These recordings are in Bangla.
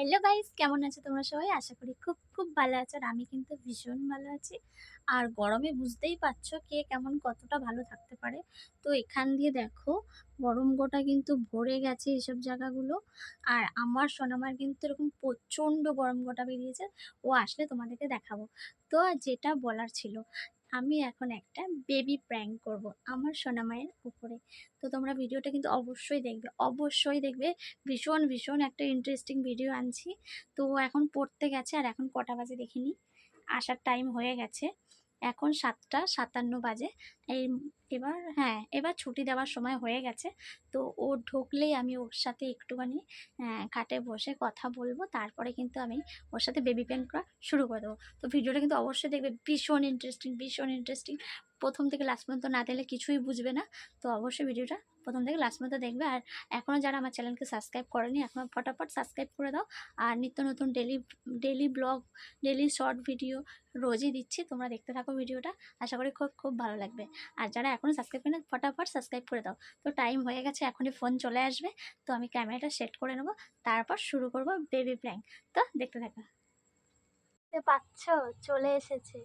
হ্যালো গাইস, কেমন আছো তোমরা সবাই? আশা করি খুব খুব ভালো আছো। আর আমি কিন্তু ভীষণ ভালো আছি। আর গরমে বুঝতেই পারছো কে কেমন কতটা ভালো থাকতে পারে। তো এখান দিয়ে দেখো গরম গোটা কিন্তু ভরে গেছে এসব জায়গাগুলো। আর আমার সোনামার কিন্তু এরকম প্রচণ্ড গরম গোটা বেরিয়েছে। ও আসলে তোমাদেরকে দেখাবো। তো যেটা বলার ছিল, আমি এখন একটা বেবি প্র্যাঙ্ক করব আমার সোনামায়ের উপরে। তো তোমরা ভিডিওটা কিন্তু অবশ্যই দেখবে, অবশ্যই দেখবে। ভীষণ ভীষণ একটা ইন্টারেস্টিং ভিডিও আনছি। তো ও এখন পড়তে গেছে। আর এখন কটা বাজে দেখিনি, আসার টাইম হয়ে গেছে। এখন 7:57 বাজে। এই এবার ছুটি দেওয়ার সময় হয়ে গেছে। তো ও ঢুকলেই আমি ওর সাথে একটুখানি খাটে বসে কথা বলবো। তারপরে কিন্তু আমি ওর সাথে বেবি প্র্যাঙ্ক করা শুরু করে দেবো। তো ভিডিওটা কিন্তু অবশ্যই দেখবে, ভীষণ ইন্টারেস্টিং, ভীষণ ইন্টারেস্টিং। প্রথম থেকে লাস্ট পর্যন্ত না দেখলে কিছুই বুঝবে না। তো অবশ্যই ভিডিওটা প্রথম থেকে লাস্ট পর্যন্ত দেখবে। আর এখনও যারা আমার চ্যানেলকে সাবস্ক্রাইব করেনি, এখনও ফটাফট সাবস্ক্রাইব করে দাও। আর নিত্য নতুন daily blog, daily short video রোজই দিচ্ছি, তোমরা দেখতে থাকো ভিডিওটা। আশা করি খুব খুব ভালো লাগবে। আর যারা এখনও সাবস্ক্রাইব করেনি, ফটাফট সাবস্ক্রাইব করে দাও। তো টাইম হয়ে গেছে, এখনই ফোন চলে আসবে। তো আমি ক্যামেরাটা সেট করে নেবো, তারপর শুরু করব বেবি প্র্যাঙ্ক। তো দেখতে থাকো। পাচ্ছ, চলে এসেছে,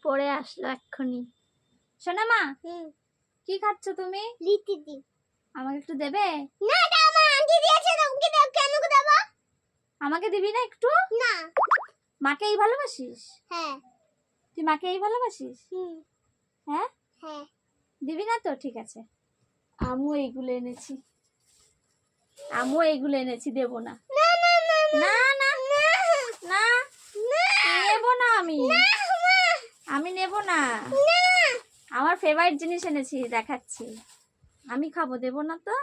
পড়ে আসলো এক্ষুনি। শোনা মা, কি খাচ্ছ তুমি? লিটি দি। আমাকে একটু দেবে? না, এটা আমার আন্টি দিয়েছে, তোমাকে দাও। কেন দেব? আমাকে দিবি না একটু? না। মাকে এই ভালোবাসিস? হ্যাঁ। তুই মাকে এই ভালোবাসিস? হ্যাঁ হ্যাঁ। দিবি না তো? ঠিক আছে, আমিও এইগুলো এনেছি, দেবো না। না না না না না না, নেব না আমি নেব না। আমার ফেভারিট জিনিস এনেছি, দেখাচ্ছি। আমি খাবো, দেবো না তো।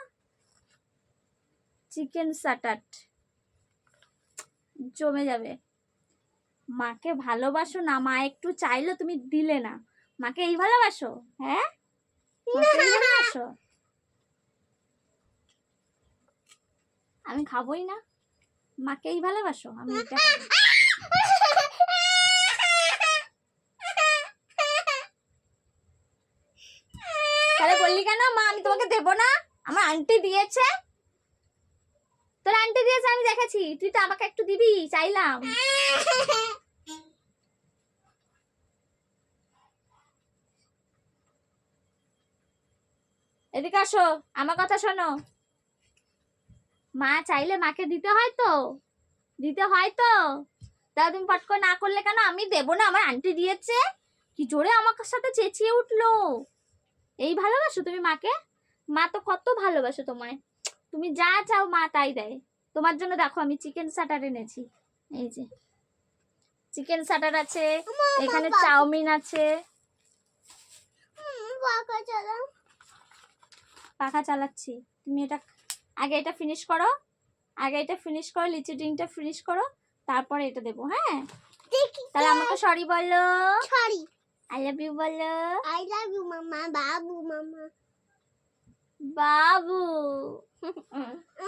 চিকেন সাটাট জমে যাবে। মাকে ভালোবাসো না? মা একটু চাইলো, তুমি দিলে না। মাকে এই ভালোবাসো? হ্যাঁ, মাকে এই ভালোবাসো? আমি খাবোই না। মাকে এই ভালোবাসো? আমি এটা খাবো। তাহলে বললি কেন মা আমি তোমাকে দেবো না? আমার আন্টি দিয়েছে। তোর আন্টি দিয়েছে, আমি দেখেছি। তুই তো আমাকে একটু দিবি, চাইলাম। এদিকে আসো, আমার কথা শোনো। মা চাইলে মাকে দিতে হয় তো, তা তুমি পট করে না করলে কেন? আমি দেবো না, আমার আন্টি দিয়েছে। কি জোরে আমার সাথে চেঁচিয়ে উঠলো। এই ভালোবাসো তুমি মাকে? মা তো কত ভালোবাসো তোমায়। তুমি যা চাও মা তাই দেয়। তোমার জন্য দেখো আমি চিকেন সাটার এনেছি। এই যে চিকেন সাটার আছে, এখানে চাউমিন আছে। পাখা চালাচ্ছি। তুমি এটা ফিনিশ করো। লিচি ড্রিঙ্কটা ফিনিশ করো, তারপরে এটা দেবো। হ্যাঁ, তাহলে আমাকে সরি বলো। সরি। আই লাভ ইউ বলো। আই লাভ ইউ মামা। বাবু মামা। বাবু।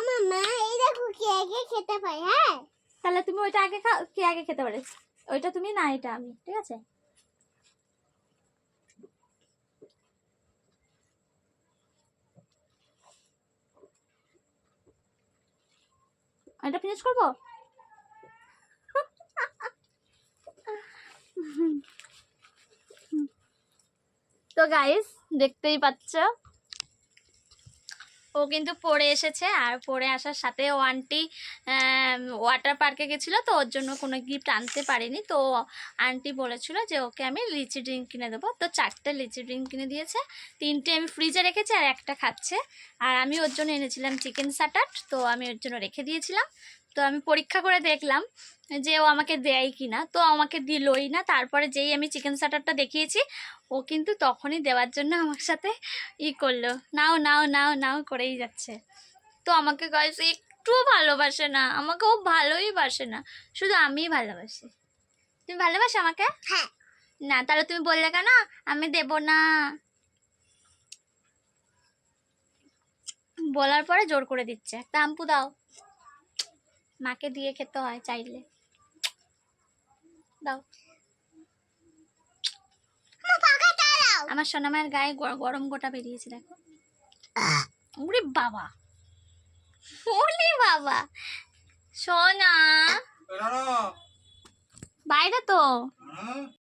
মামা এই দেখো কে আগে খেতে পায়। হ্যাঁ, তাহলে তুমি ওইটা আগে খাও। কে আগে খেতে পারে? ওইটা তুমি না, এটা আমি। ঠিক আছে, এটা ফিনিশ করবো। তো গাইস, দেখতেই পাচ্ছ ও কিন্তু পড়ে এসেছে। আর পড়ে আসার সাথে ও আন্টি ওয়াটার পার্কে গেছিলো, তো ওর জন্য কোনো গিফট আনতে পারিনি। তো আন্টি বলেছিল যে ওকে আমি লিচি ড্রিঙ্ক কিনে দেবো। তো 4টে লিচি ড্রিঙ্ক কিনে দিয়েছে, 3টে আমি ফ্রিজে রেখেছি আর একটা খাচ্ছে। আর আমি ওর জন্য এনেছিলাম চিকেন সাটাট, তো আমি ওর জন্য রেখে দিয়েছিলাম। তো আমি পরীক্ষা করে দেখলাম যে ও আমাকে দেয় কি না, তো আমাকে দিলই না। তারপরে যেই আমি চিকেন সাটারটা দেখিয়েছি, ও কিন্তু তখনই দেওয়ার জন্য আমার সাথে করলো, নাও নাও নাও নাও করেই যাচ্ছে। তো আমাকে গাইস একটুও ভালোবাসে না, আমাকে ও ভালোই বাসে না, শুধু আমিই ভালোবাসি। তুমি ভালোবাসো আমাকে? হ্যাঁ। না, তাহলে তুমি বললে কেন আমি দেব না? বলার পরে জোর করে দিচ্ছে। একটা আম্পু দাও, মাকে দিয়ে খেতে হয় চাইলে। দাও। আমার সোনামায়ের গায়ে গরম গোটা বেরিয়েছে, দেখো। ওরে বাবা, ওলে বাবা সোনা বাইরে তো